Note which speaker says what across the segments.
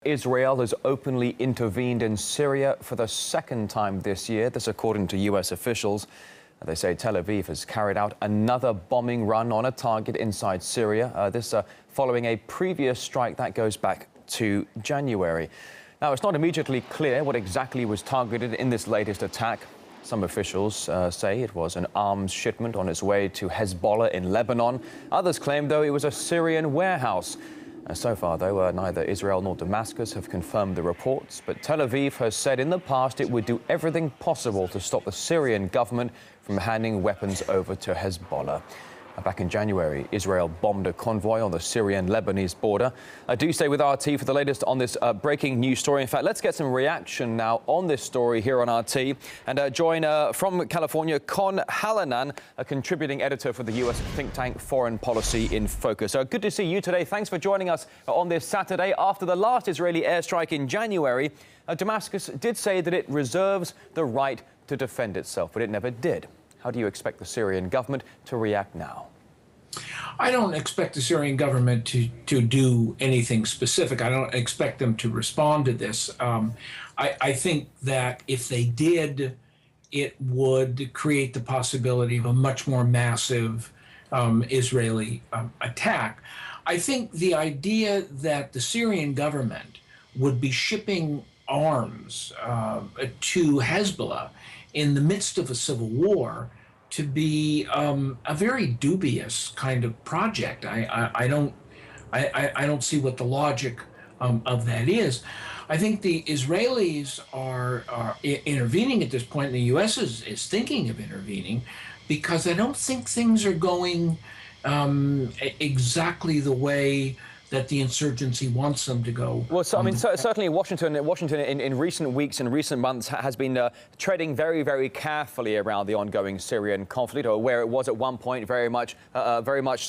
Speaker 1: Israel has openly intervened in Syria for the second time this year. This according to U.S. officials. They say Tel Aviv has carried out another bombing run on a target inside Syria. This following a previous strike that goes back to January. Now, it's not immediately clear what exactly was targeted in this latest attack. Some officials say it was an arms shipment on its way to Hezbollah in Lebanon. Others claim, though, it was a Syrian warehouse. So far, though, neither Israel nor Damascus have confirmed the reports, but Tel Aviv has said in the past it would do everything possible to stop the Syrian government from handing weapons over to Hezbollah. Back in January, Israel bombed a convoy on the Syrian-Lebanese border. Do stay with RT for the latest on this breaking news story. In fact, let's get some reaction now on this story here on RT. And join from California, Conn Hallinan, a contributing editor for the U.S. think tank Foreign Policy in Focus. Good to see you today. Thanks for joining us on this Saturday. After the last Israeli airstrike in January, Damascus did say that it reserves the right to defend itself, but it never did. How do you expect the Syrian government to react now?
Speaker 2: I don't expect the Syrian government to do anything specific. I don't expect them to respond to this. I think that if they did, it would create the possibility of a much more massive Israeli attack. I think the idea that the Syrian government would be shipping arms to Hezbollah in the midst of a civil war to be a very dubious kind of project. I don't see what the logic of that is. I think the Israelis are intervening at this point, and the U.S. is thinking of intervening, because I don't think things are going exactly the way that the insurgency wants them to go.
Speaker 1: Well, so, I mean, certainly Washington in recent weeks and recent months has been treading very, very carefully around the ongoing Syrian conflict, or where it was at one point very much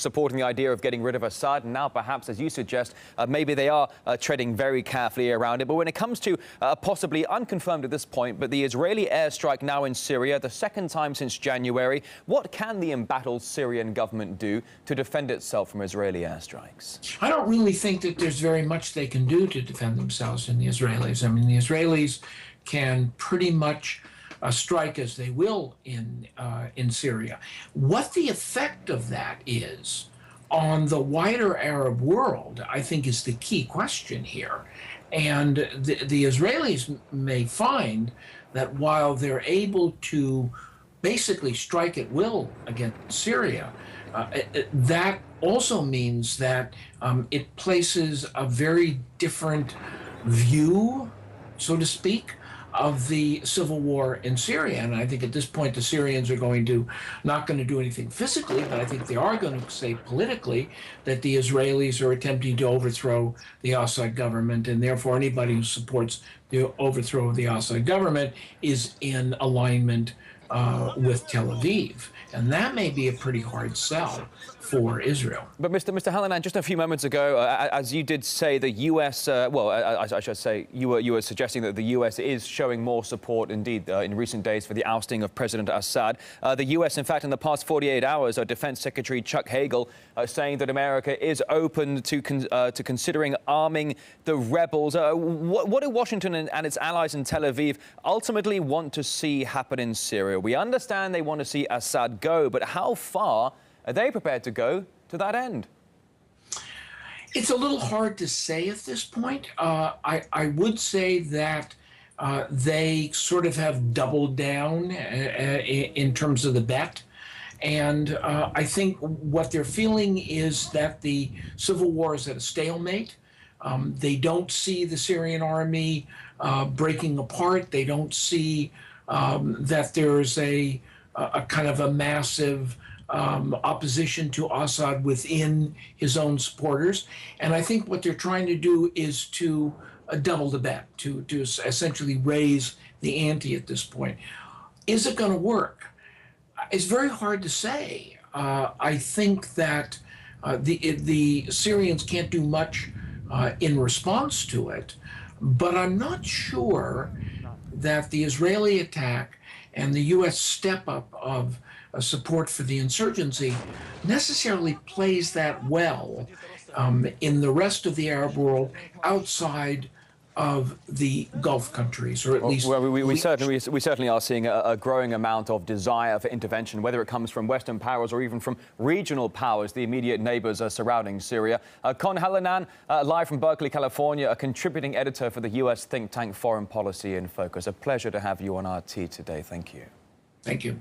Speaker 1: supporting the idea of getting rid of Assad. And now, perhaps, as you suggest, maybe they are treading very carefully around it. But when it comes to possibly unconfirmed at this point, but the Israeli airstrike now in Syria, the second time since January, what can the embattled Syrian government do to defend itself from Israeli airstrikes?
Speaker 2: I don't really think that there's very much they can do to defend themselves in the Israelis. I mean, the Israelis can pretty much strike as they will in Syria. What the effect of that is on the wider Arab world, I think, is the key question here. And the Israelis may find that while they're able to basically strike at will against Syria, that also means that it places a very different view, so to speak, of the civil war in Syria. And I think at this point the Syrians are not going to do anything physically, but I think they are going to say politically that the Israelis are attempting to overthrow the Assad government, and therefore anybody who supports the overthrow of the Assad government is in alignment with Tel Aviv. And that may be a pretty hard sell for Israel.
Speaker 1: But Mr. Hallinan, just a few moments ago, as you did say, the U.S., I should say, you were suggesting that the U.S. is showing more support, indeed, in recent days for the ousting of President Assad. The U.S., in fact, in the past 48 hours, Defense Secretary Chuck Hagel saying that America is open to considering arming the rebels. What do Washington and its allies in Tel Aviv ultimately want to see happen in Syria? We understand they want to see Assad go, but how far are they prepared to go to that end?
Speaker 2: It's a little hard to say at this point. I would say that they sort of have doubled down in terms of the bet. And I think what they're feeling is that the civil war is at a stalemate. They don't see the Syrian army breaking apart. They don't see that there's a kind of a massive opposition to Assad within his own supporters. And I think what they're trying to do is to double the bet, to essentially raise the ante at this point. Is it going to work? It's very hard to say. I think that the Syrians can't do much in response to it, but I'm not sure that the Israeli attack and the U.S. step-up of support for the insurgency necessarily plays that well in the rest of the Arab world outside of the Gulf countries, or at least...
Speaker 1: Well, we certainly are seeing a growing amount of desire for intervention, whether it comes from Western powers or even from regional powers, the immediate neighbors surrounding Syria. Conn Hallinan, live from Berkeley, California, a contributing editor for the U.S. think tank Foreign Policy in Focus. A pleasure to have you on RT today. Thank you.
Speaker 2: Thank you.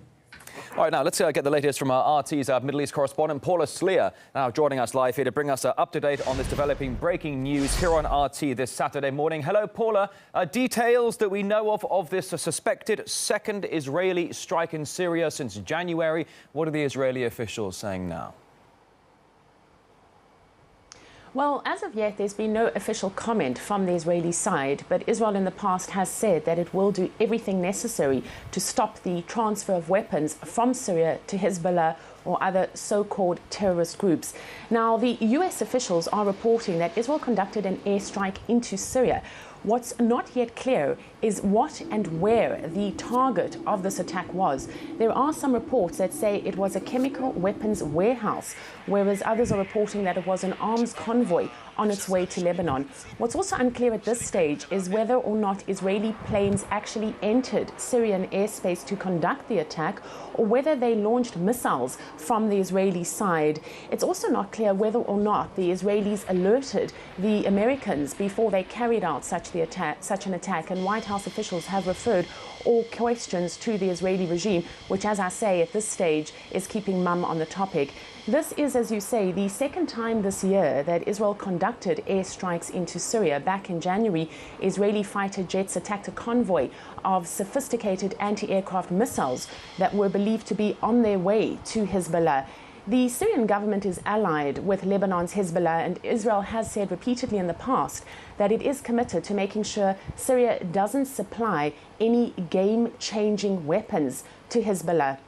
Speaker 1: All right, now let's get the latest from our RT's Middle East correspondent, Paula Slier, now joining us live here to bring us up to date on this developing breaking news here on RT this Saturday morning. Hello, Paula. Details that we know of this suspected second Israeli strike in Syria since January. What are the Israeli officials saying now?
Speaker 3: Well, as of yet, there's been no official comment from the Israeli side, but Israel in the past has said that it will do everything necessary to stop the transfer of weapons from Syria to Hezbollah or other so-called terrorist groups. Now, the US officials are reporting that Israel conducted an airstrike into Syria. What's not yet clear is what and where the target of this attack was. There are some reports that say it was a chemical weapons warehouse, whereas others are reporting that it was an arms convoy on its way to Lebanon. What's also unclear at this stage is whether or not Israeli planes actually entered Syrian airspace to conduct the attack, or whether they launched missiles from the Israeli side. It's also not clear whether or not the Israelis alerted the Americans before they carried out such an attack, and White House officials have referred all questions to the Israeli regime, which, as I say, at this stage is keeping mum on the topic. This is, as you say, the second time this year that Israel conducted airstrikes into Syria. Back in January, Israeli fighter jets attacked a convoy of sophisticated anti-aircraft missiles that were believed to be on their way to Hezbollah. The Syrian government is allied with Lebanon's Hezbollah, and Israel has said repeatedly in the past that it is committed to making sure Syria doesn't supply any game-changing weapons to Hezbollah.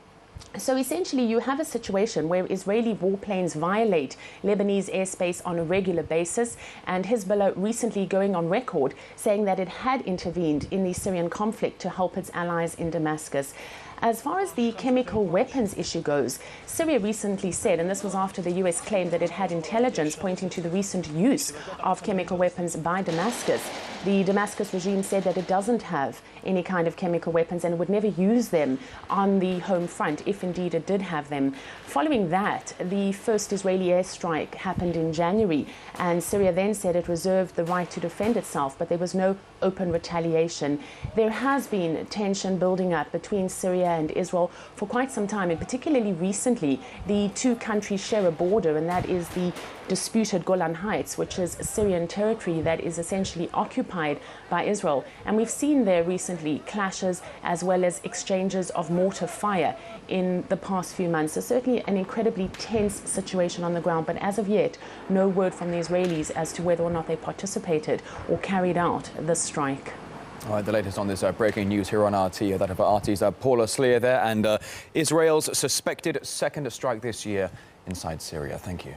Speaker 3: So essentially, you have a situation where Israeli warplanes violate Lebanese airspace on a regular basis, and Hezbollah recently going on record saying that it had intervened in the Syrian conflict to help its allies in Damascus. As far as the chemical weapons issue goes, Syria recently said, and this was after the US claimed that it had intelligence pointing to the recent use of chemical weapons by Damascus. The Damascus regime said that it doesn't have any kind of chemical weapons and would never use them on the home front, if indeed it did have them. Following that, the first Israeli airstrike happened in January, and Syria then said it reserved the right to defend itself, but there was no open retaliation. There has been tension building up between Syria and Israel for quite some time, and particularly recently, the two countries share a border, and that is the disputed Golan Heights, which is Syrian territory that is essentially occupied by Israel. And we've seen there recently clashes as well as exchanges of mortar fire in the past few months. So certainly an incredibly tense situation on the ground, but as of yet, no word from the Israelis as to whether or not they participated or carried out this strike.
Speaker 1: All right, the latest on this breaking news here on RT, that of RT's Paula Slier there, and Israel's suspected second strike this year inside Syria. Thank you.